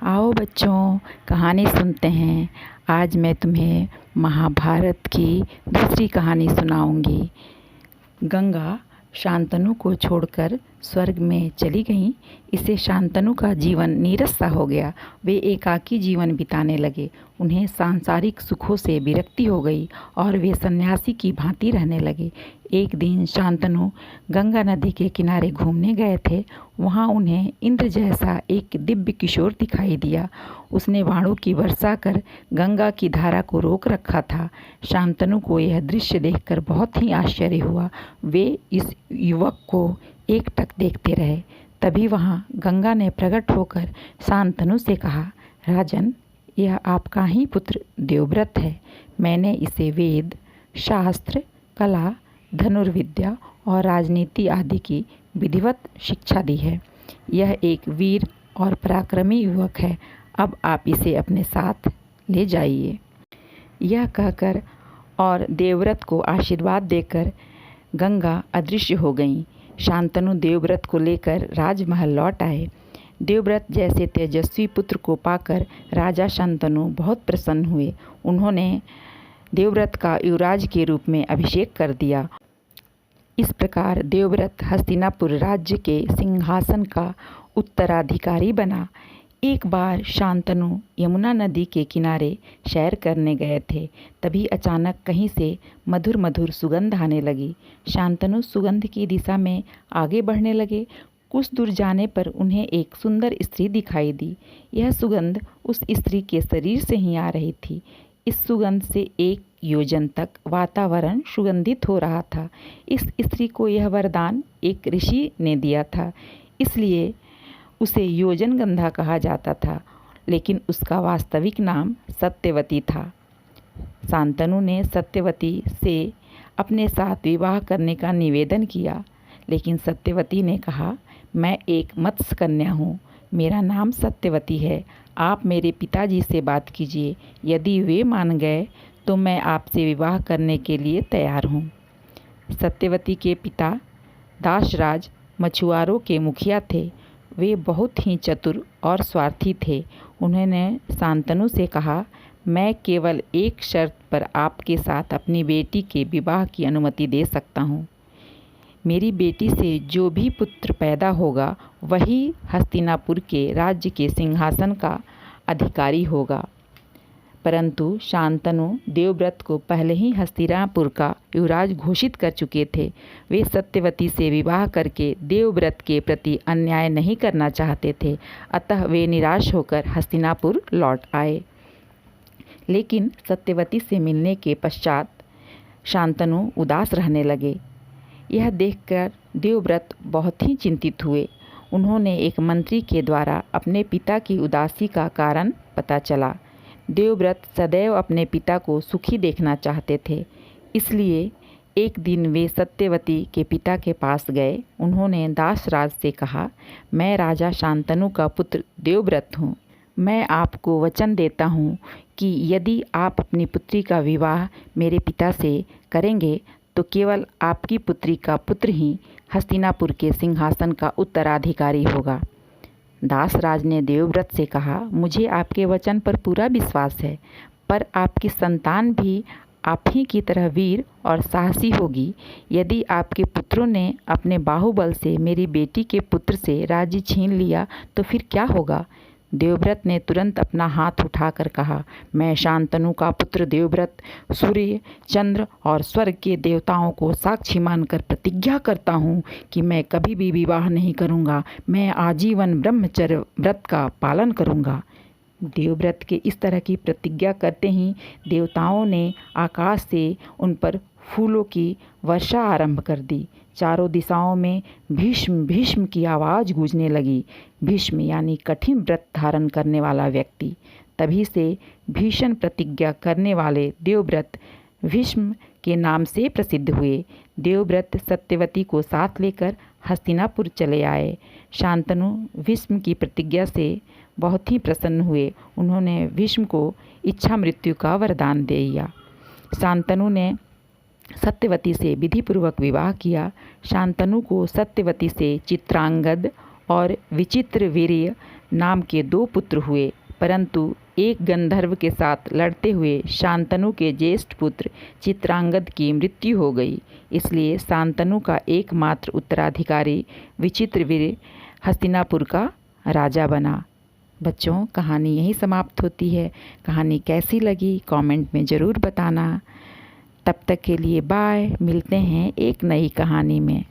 आओ बच्चों, कहानी सुनते हैं। आज मैं तुम्हें महाभारत की दूसरी कहानी सुनाऊंगी। गंगा शांतनु को छोड़कर स्वर्ग में चली गईं। इससे शांतनु का जीवन नीरस सा हो गया। वे एकाकी जीवन बिताने लगे। उन्हें सांसारिक सुखों से विरक्ति हो गई और वे सन्यासी की भांति रहने लगे। एक दिन शांतनु गंगा नदी के किनारे घूमने गए थे। वहाँ उन्हें इंद्र जैसा एक दिव्य किशोर दिखाई दिया। उसने बाणों की वर्षा कर गंगा की धारा को रोक रखा था। शांतनु को यह दृश्य देखकर बहुत ही आश्चर्य हुआ। वे इस युवक को एकटक देखते रहे। तभी वहाँ गंगा ने प्रकट होकर शांतनु से कहा, राजन, यह आपका ही पुत्र देवव्रत है। मैंने इसे वेद, शास्त्र, कला, धनुर्विद्या और राजनीति आदि की विधिवत शिक्षा दी है। यह एक वीर और पराक्रमी युवक है। अब आप इसे अपने साथ ले जाइए। यह कहकर और देवव्रत को आशीर्वाद देकर गंगा अदृश्य हो गईं। शांतनु देवव्रत को लेकर राजमहल लौट आए। देवव्रत जैसे तेजस्वी पुत्र को पाकर राजा शांतनु बहुत प्रसन्न हुए। उन्होंने देवव्रत का युवराज के रूप में अभिषेक कर दिया। इस प्रकार देवव्रत हस्तिनापुर राज्य के सिंहासन का उत्तराधिकारी बना। एक बार शांतनु यमुना नदी के किनारे सैर करने गए थे। तभी अचानक कहीं से मधुर मधुर सुगंध आने लगी। शांतनु सुगंध की दिशा में आगे बढ़ने लगे। कुछ दूर जाने पर उन्हें एक सुंदर स्त्री दिखाई दी। यह सुगंध उस स्त्री के शरीर से ही आ रही थी। इस सुगंध से 1 योजन तक वातावरण सुगंधित हो रहा था। इस स्त्री को यह वरदान एक ऋषि ने दिया था, इसलिए उसे योजनगंधा कहा जाता था, लेकिन उसका वास्तविक नाम सत्यवती था। शांतनु ने सत्यवती से अपने साथ विवाह करने का निवेदन किया, लेकिन सत्यवती ने कहा, मैं एक मत्स्य कन्या हूँ, मेरा नाम सत्यवती है। आप मेरे पिताजी से बात कीजिए। यदि वे मान गए तो मैं आपसे विवाह करने के लिए तैयार हूँ। सत्यवती के पिता दासराज मछुआरों के मुखिया थे। वे बहुत ही चतुर और स्वार्थी थे। उन्होंने शांतनु से कहा, मैं केवल एक शर्त पर आपके साथ अपनी बेटी के विवाह की अनुमति दे सकता हूँ। मेरी बेटी से जो भी पुत्र पैदा होगा वही हस्तिनापुर के राज्य के सिंहासन का अधिकारी होगा। परंतु शांतनु देवव्रत को पहले ही हस्तिनापुर का युवराज घोषित कर चुके थे। वे सत्यवती से विवाह करके देवव्रत के प्रति अन्याय नहीं करना चाहते थे। अतः वे निराश होकर हस्तिनापुर लौट आए। लेकिन सत्यवती से मिलने के पश्चात शांतनु उदास रहने लगे। यह देखकर देवव्रत बहुत ही चिंतित हुए। उन्होंने एक मंत्री के द्वारा अपने पिता की उदासी का कारण पता चला। देवव्रत सदैव अपने पिता को सुखी देखना चाहते थे, इसलिए एक दिन वे सत्यवती के पिता के पास गए। उन्होंने दासराज से कहा, मैं राजा शांतनु का पुत्र देवव्रत हूँ। मैं आपको वचन देता हूँ कि यदि आप अपनी पुत्री का विवाह मेरे पिता से करेंगे तो केवल आपकी पुत्री का पुत्र ही हस्तिनापुर के सिंहासन का उत्तराधिकारी होगा। दासराज ने देवव्रत से कहा, मुझे आपके वचन पर पूरा विश्वास है, पर आपकी संतान भी आप ही की तरह वीर और साहसी होगी। यदि आपके पुत्रों ने अपने बाहुबल से मेरी बेटी के पुत्र से राज्य छीन लिया तो फिर क्या होगा? देवव्रत ने तुरंत अपना हाथ उठाकर कहा, मैं शांतनु का पुत्र देवव्रत सूर्य, चंद्र और स्वर्ग के देवताओं को साक्षी मानकर प्रतिज्ञा करता हूँ कि मैं कभी भी विवाह नहीं करूँगा। मैं आजीवन ब्रह्मचर्य व्रत का पालन करूँगा। देवव्रत के इस तरह की प्रतिज्ञा करते ही देवताओं ने आकाश से उन पर फूलों की वर्षा आरंभ कर दी। चारों दिशाओं में भीष्म भीष्म की आवाज़ गूंजने लगी। भीष्म यानी कठिन व्रत धारण करने वाला व्यक्ति। तभी से भीषण प्रतिज्ञा करने वाले देवव्रत भीष्म के नाम से प्रसिद्ध हुए। देवव्रत सत्यवती को साथ लेकर हस्तिनापुर चले आए। शांतनु भीष्म की प्रतिज्ञा से बहुत ही प्रसन्न हुए। उन्होंने भीष्म को इच्छा मृत्यु का वरदान दे दिया। शांतनु ने सत्यवती से विधिपूर्वक विवाह किया। शांतनु को सत्यवती से चित्रांगद और विचित्र वीर्य नाम के 2 पुत्र हुए, परंतु एक गंधर्व के साथ लड़ते हुए शांतनु के ज्येष्ठ पुत्र चित्रांगद की मृत्यु हो गई। इसलिए शांतनु का एकमात्र उत्तराधिकारी विचित्रवीर्य हस्तिनापुर का राजा बना। बच्चों, कहानी यहीं समाप्त होती है। कहानी कैसी लगी कमेंट में ज़रूर बताना। तब तक के लिए बाय। मिलते हैं एक नई कहानी में।